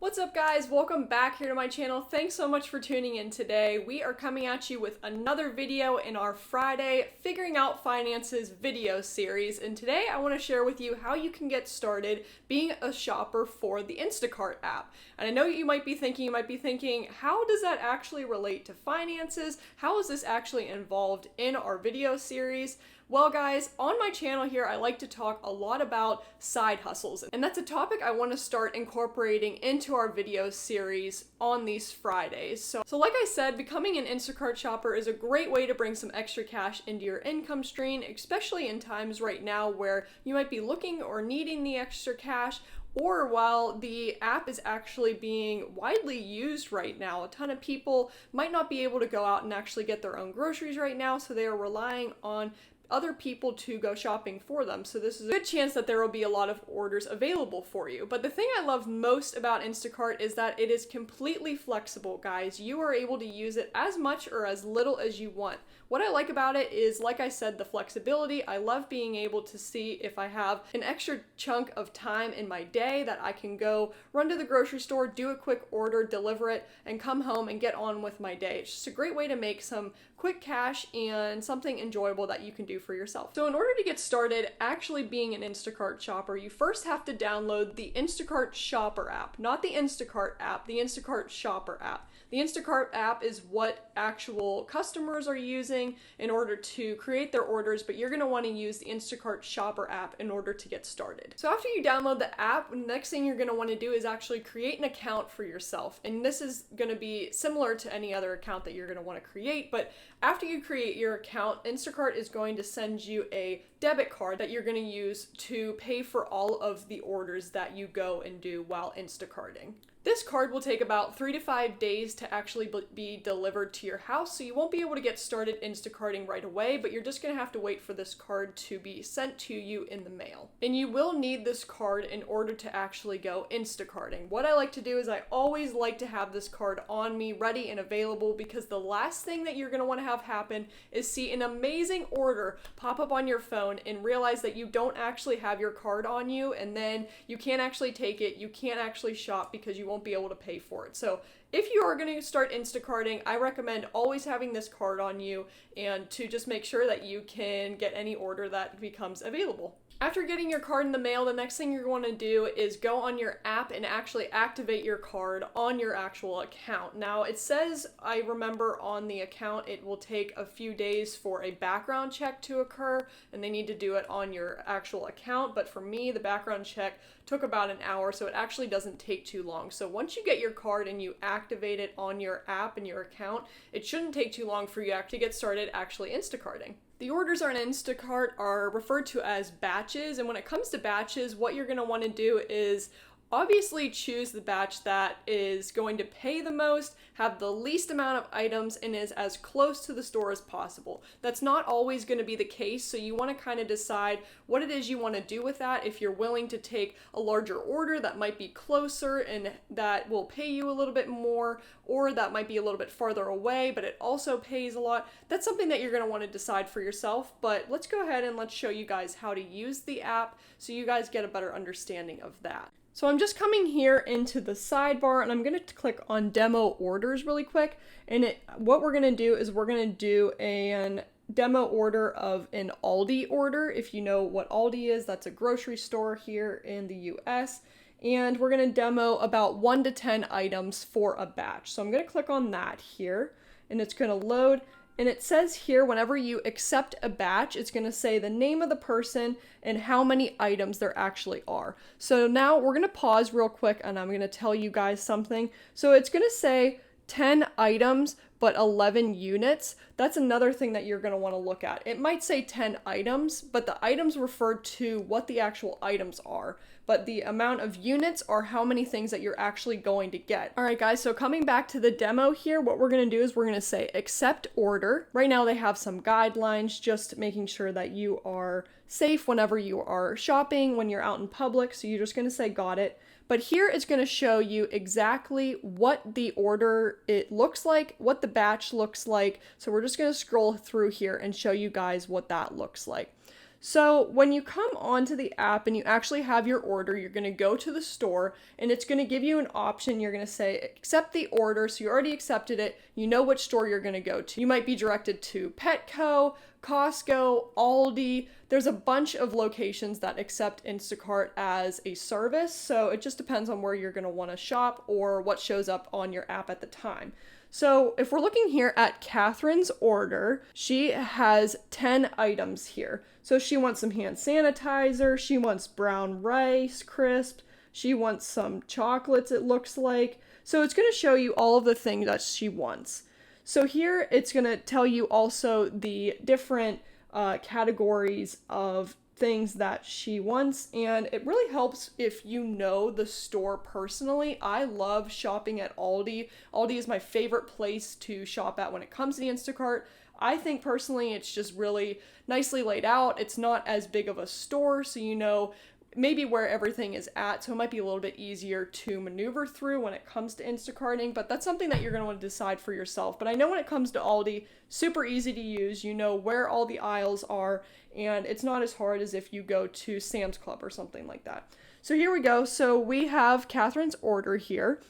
What's up guys? Welcome back here to my channel. Thanks so much for tuning in today. We are coming at you with another video in our Friday Figuring Out Finances video series. And today I want to share with you how you can get started being a shopper for the Instacart app. And I know you might be thinking, how does that actually relate to finances? How is this actually involved in our video series? Well guys, on my channel here, I like to talk a lot about side hustles, and that's a topic I want to start incorporating into our video series on these Fridays. So like I said, becoming an Instacart shopper is a great way to bring some extra cash into your income stream, especially in times right now where you might be looking or needing the extra cash, or while the app is actually being widely used right now. A ton of people might not be able to go out and actually get their own groceries right now, so they are relying on other people to go shopping for them. So this is a good chance that there will be a lot of orders available for you. But the thing I love most about Instacart is that it is completely flexible, guys. You are able to use it as much or as little as you want. What I like about it is, like I said, the flexibility. I love being able to see if I have an extra chunk of time in my day that I can go run to the grocery store, do a quick order, deliver it, and come home and get on with my day. It's just a great way to make some quick cash and something enjoyable that you can do for yourself. So in order to get started actually being an Instacart shopper, you first have to download the Instacart Shopper app, not the Instacart app, the Instacart Shopper app. The Instacart app is what actual customers are using in order to create their orders, but you're going to want to use the Instacart Shopper app in order to get started. So after you download the app, the next thing you're going to want to do is actually create an account for yourself. And this is going to be similar to any other account that you're going to want to create, but after you create your account, Instacart is going to send you a debit card that you're going to use to pay for all of the orders that you go and do while Instacarting. This card will take about 3 to 5 days to actually be delivered to your house, so you won't be able to get started Instacarting right away, but you're just going to have to wait for this card to be sent to you in the mail. And you will need this card in order to actually go Instacarting. What I like to do is I always like to have this card on me, ready and available, because the last thing that you're going to want to have happen is see an amazing order pop up on your phone and realize that you don't actually have your card on you, and then you can't actually take it, you can't actually shop because you won't be able to pay for it. So if you are going to start Instacarting, I recommend always having this card on you and to just make sure that you can get any order that becomes available. After getting your card in the mail, the next thing you're going to do is go on your app and actually activate your card on your actual account. Now, it says, I remember on the account, it will take a few days for a background check to occur, and they need to do it on your actual account. But for me, the background check took about an hour, so it actually doesn't take too long. So once you get your card and you activate it on your app and your account, it shouldn't take too long for you to get started actually Instacarting. The orders on Instacart are referred to as batches, and when it comes to batches, what you're going to want to do is obviously choose the batch that is going to pay the most, have the least amount of items, and is as close to the store as possible. That's not always going to be the case, so you want to kind of decide what it is you want to do with that. If you're willing to take a larger order that might be closer and that will pay you a little bit more, or that might be a little bit farther away, but it also pays a lot, that's something that you're going to want to decide for yourself. But let's go ahead and let's show you guys how to use the app so you guys get a better understanding of that. So I'm just coming here into the sidebar and I'm going to click on demo orders really quick. And what we're going to do is we're going to do a demo order of an Aldi order. If you know what Aldi is, that's a grocery store here in the US. And we're going to demo about 1 to 10 items for a batch. So I'm going to click on that here and it's going to load. And it says here, whenever you accept a batch, it's going to say the name of the person and how many items there actually are. So now we're going to pause real quick and I'm going to tell you guys something. So it's going to say 10 items, but 11 units. That's another thing that you're going to want to look at. It might say 10 items, but the items refer to what the actual items are. But the amount of units are how many things that you're actually going to get. All right, guys, so coming back to the demo here, what we're going to do is we're going to say accept order. Right now they have some guidelines, just making sure that you are safe whenever you are shopping, when you're out in public. So you're just going to say got it. But here it's going to show you exactly what the order it looks like, what the batch looks like. So we're just going to scroll through here and show you guys what that looks like. So when you come onto the app and you actually have your order, you're going to go to the store and it's going to give you an option. You're going to say accept the order. So you already accepted it. You know which store you're going to go to. You might be directed to Petco, Costco, Aldi. There's a bunch of locations that accept Instacart as a service. So it just depends on where you're going to want to shop or what shows up on your app at the time. So if we're looking here at Catherine's order, she has 10 items here. So she wants some hand sanitizer, she wants brown rice crisps, she wants some chocolates, it looks like. So it's going to show you all of the things that she wants. So here it's going to tell you also the different categories of things that she wants, and it really helps if you know the store personally. I love shopping at Aldi. Aldi is my favorite place to shop at when it comes to the Instacart. I think personally it's just really nicely laid out. It's not as big of a store, so you know maybe where everything is at, so it might be a little bit easier to maneuver through when it comes to Instacarting, but that's something that you're going to want to decide for yourself. But I know when it comes to Aldi, super easy to use. You know where all the aisles are, and it's not as hard as if you go to Sam's Club or something like that. So here we go. So we have Catherine's order here.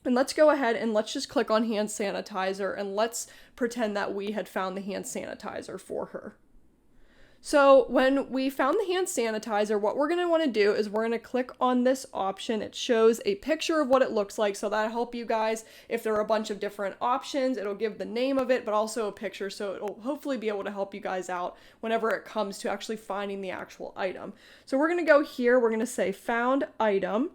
And let's go ahead and let's just click on hand sanitizer and let's pretend that we had found the hand sanitizer for her. So when we found the hand sanitizer, what we're going to want to do is we're going to click on this option. It shows a picture of what it looks like, so that'll help you guys. If there are a bunch of different options, it'll give the name of it, but also a picture, so it'll hopefully be able to help you guys out whenever it comes to actually finding the actual item. So we're going to go here, we're going to say found item.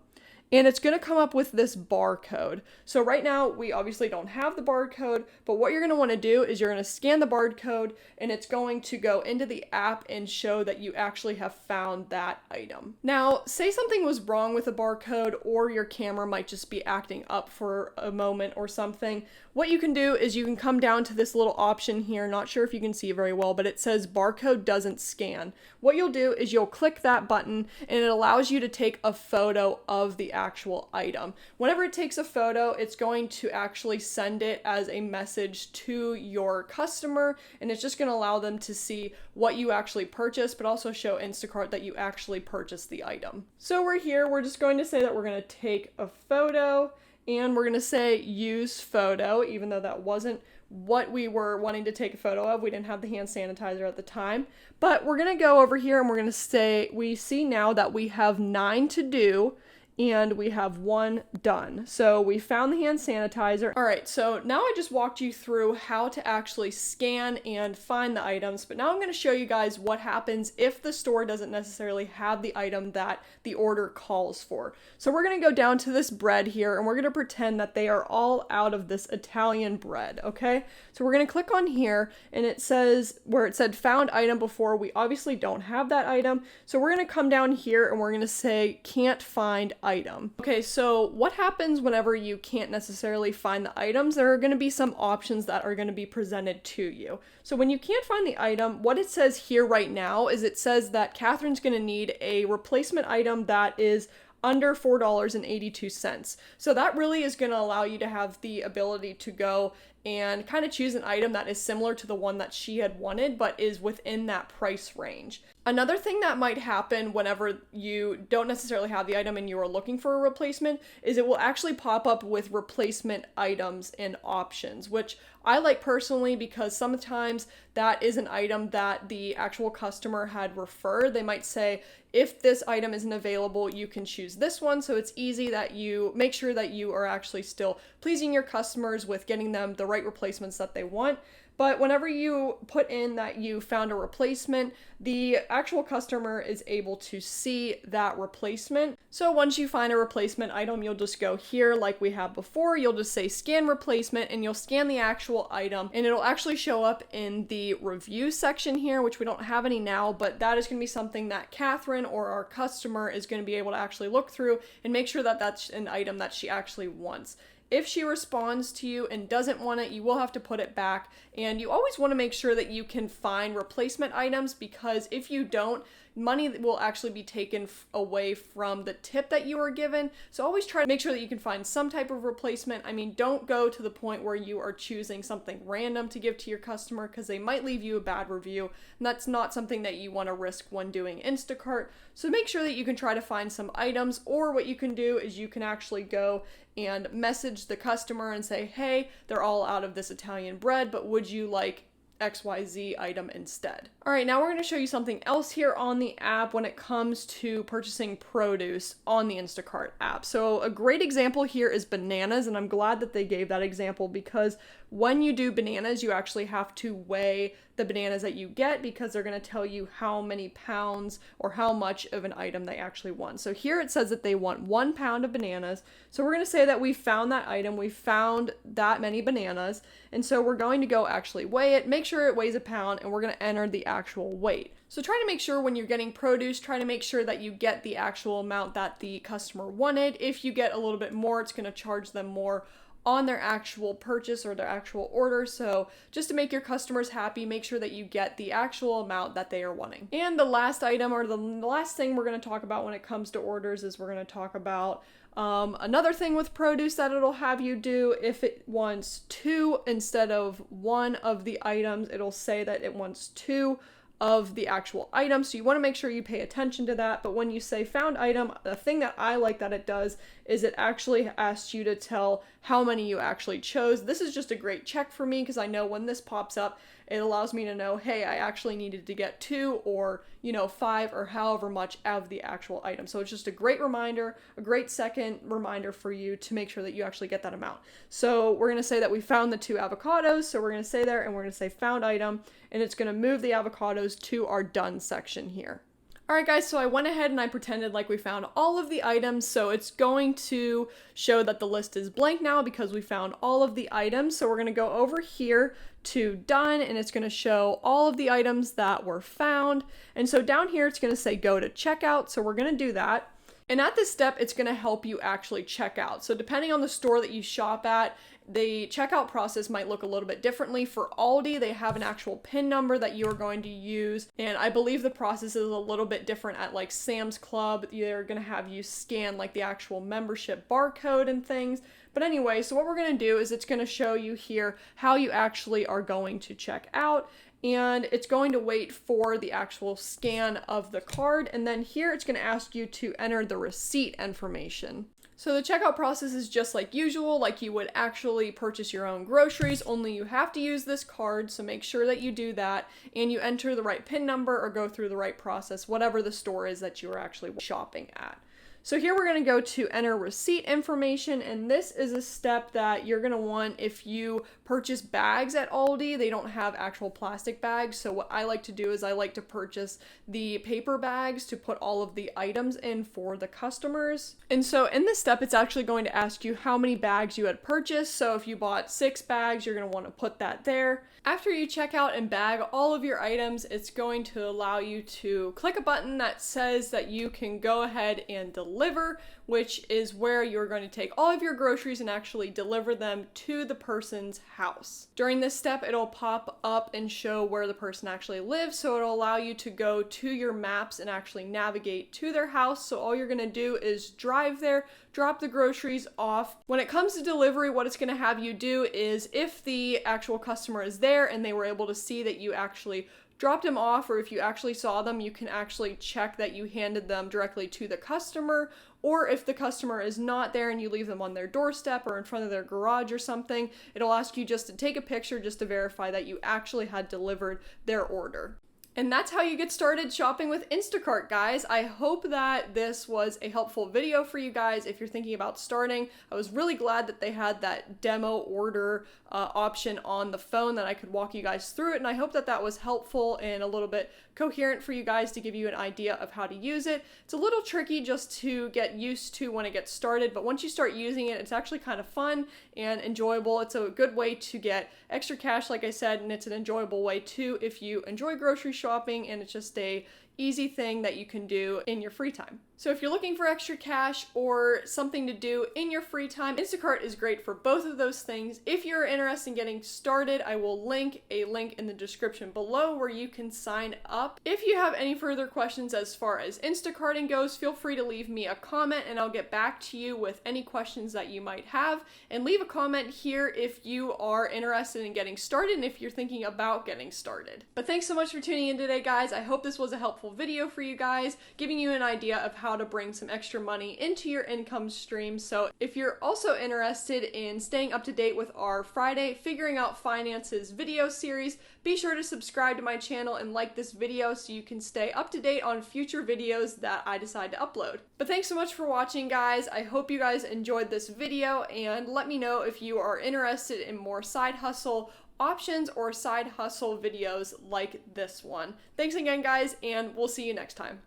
And it's going to come up with this barcode. So right now, we obviously don't have the barcode, but what you're going to want to do is you're going to scan the barcode, and it's going to go into the app and show that you actually have found that item. Now, say something was wrong with the barcode, or your camera might just be acting up for a moment or something. What you can do is you can come down to this little option here. Not sure if you can see it very well, but it says barcode doesn't scan. What you'll do is you'll click that button, and it allows you to take a photo of the actual item. Whenever it takes a photo, it's going to actually send it as a message to your customer, and it's just going to allow them to see what you actually purchased, but also show Instacart that you actually purchased the item. So we're here, we're just going to say that we're going to take a photo, and we're going to say use photo, even though that wasn't what we were wanting to take a photo of. We didn't have the hand sanitizer at the time. But we're going to go over here and we're going to say, we see now that we have 9 to do and we have 1 done. So we found the hand sanitizer. All right, so now I just walked you through how to actually scan and find the items, but now I'm going to show you guys what happens if the store doesn't necessarily have the item that the order calls for. So we're going to go down to this bread here and we're going to pretend that they are all out of this Italian bread, okay? So we're going to click on here and it says, where it said found item before, we obviously don't have that item. So we're going to come down here and we're going to say can't find item. Okay, so what happens whenever you can't necessarily find the items? There are going to be some options that are going to be presented to you. So when you can't find the item, what it says here right now is it says that Catherine's going to need a replacement item that is under $4.82. So that really is going to allow you to have the ability to go and kind of choose an item that is similar to the one that she had wanted, but is within that price range. Another thing that might happen whenever you don't necessarily have the item and you are looking for a replacement is it will actually pop up with replacement items and options, which I like personally because sometimes that is an item that the actual customer had referred. They might say, if this item isn't available, you can choose this one. So it's easy that you make sure that you are actually still pleasing your customers with getting them the right replacements that they want. But whenever you put in that you found a replacement, the actual customer is able to see that replacement. So once you find a replacement item, you'll just go here like we have before. You'll just say scan replacement and you'll scan the actual item and it'll actually show up in the review section here, which we don't have any now, but that is going to be something that Catherine or our customer is going to be able to actually look through and make sure that that's an item that she actually wants. If she responds to you and doesn't want it, you will have to put it back. And you always want to make sure that you can find replacement items because if you don't, money will actually be taken away from the tip that you are given. So always try to make sure that you can find some type of replacement. I mean, don't go to the point where you are choosing something random to give to your customer, because they might leave you a bad review, and that's not something that you want to risk when doing Instacart. So make sure that you can try to find some items, or what you can do is you can actually go and message the customer and say, hey, they're all out of this Italian bread, but would you like XYZ item instead? All right, now we're going to show you something else here on the app when it comes to purchasing produce on the Instacart app. So a great example here is bananas, and I'm glad that they gave that example, because when you do bananas, you actually have to weigh the bananas that you get, because they're going to tell you how many pounds or how much of an item they actually want. So here it says that they want 1 pound of bananas. So we're going to say that we found that item, we found that many bananas, and so we're going to go actually weigh it, make sure it weighs a pound, and we're going to enter the actual weight. So try to make sure when you're getting produce, try to make sure that you get the actual amount that the customer wanted. If you get a little bit more, it's going to charge them more on their actual purchase or their actual order. So just to make your customers happy, make sure that you get the actual amount that they are wanting. And the last item, or the last thing we're going to talk about when it comes to orders, is we're going to talk about another thing with produce that it'll have you do. If it wants 2 instead of 1 of the items, it'll say that it wants 2 of the actual item. So you want to make sure you pay attention to that. But when you say found item, the thing that I like that it does is it actually asks you to tell how many you actually chose. This is just a great check for me, because I know when this pops up, it allows me to know, hey, I actually needed to get 2 or 5 or however much of the actual item. So it's just a great reminder, a great second reminder for you to make sure that you actually get that amount. So we're going to say that we found the 2 avocados. So we're going to say there, and we're going to say found item, and it's going to move the avocados to our done section here. Alright guys, so I went ahead and I pretended like we found all of the items, so it's going to show that the list is blank now because we found all of the items. So we're going to go over here to done, and it's going to show all of the items that were found. And so down here it's going to say go to checkout, so we're going to do that. And at this step, it's going to help you actually check out. So depending on the store that you shop at, the checkout process might look a little bit differently. For Aldi, they have an actual PIN number that you're going to use. And I believe the process is a little bit different at like Sam's Club. They're going to have you scan like the actual membership barcode and things. But anyway, so what we're going to do is it's going to show you here how you actually are going to check out. And it's going to wait for the actual scan of the card. And then here it's going to ask you to enter the receipt information. So the checkout process is just like usual, like you would actually purchase your own groceries, only you have to use this card. So make sure that you do that and you enter the right PIN number or go through the right process, whatever the store is that you are actually shopping at. So here we're going to go to enter receipt information, and this is a step that you're going to want if you purchase bags at Aldi. They don't have actual plastic bags, so what I like to do is I like to purchase the paper bags to put all of the items in for the customers. And so in this step, it's actually going to ask you how many bags you had purchased. So if you bought 6 bags, you're going to want to put that there. After you check out and bag all of your items, it's going to allow you to click a button that says that you can go ahead and deliver, which is where you're going to take all of your groceries and actually deliver them to the person's house. During this step, it'll pop up and show where the person actually lives, so it'll allow you to go to your maps and actually navigate to their house. So all you're going to do is drive there, drop the groceries off. When it comes to delivery, what it's going to have you do is if the actual customer is there and they were able to see that you actually dropped them off, or if you actually saw them, you can actually check that you handed them directly to the customer. Or if the customer is not there and you leave them on their doorstep or in front of their garage or something, it'll ask you just to take a picture just to verify that you actually had delivered their order. And that's how you get started shopping with Instacart, guys. I hope that this was a helpful video for you guys if you're thinking about starting. I was really glad that they had that demo order option on the phone that I could walk you guys through it, and I hope that that was helpful and a little bit coherent for you guys to give you an idea of how to use it. It's a little tricky just to get used to when it gets started, but once you start using it, it's actually kind of fun and enjoyable. It's a good way to get extra cash, like I said, and it's an enjoyable way too if you enjoy grocery shopping, and it's just a easy thing that you can do in your free time. So if you're looking for extra cash or something to do in your free time, Instacart is great for both of those things. If you're interested in getting started, I will link a link in the description below where you can sign up. If you have any further questions as far as Instacarting goes, feel free to leave me a comment and I'll get back to you with any questions that you might have. And leave a comment here if you are interested in getting started and if you're thinking about getting started. But thanks so much for tuning in today, guys. I hope this was a helpful video for you guys, giving you an idea of how to bring some extra money into your income stream. So if you're also interested in staying up to date with our Friday Figuring Out Finances video series, be sure to subscribe to my channel and like this video so you can stay up to date on future videos that I decide to upload. But thanks so much for watching, guys. I hope you guys enjoyed this video, and let me know if you are interested in more side hustle options or side hustle videos like this one. Thanks again, guys, and we'll see you next time.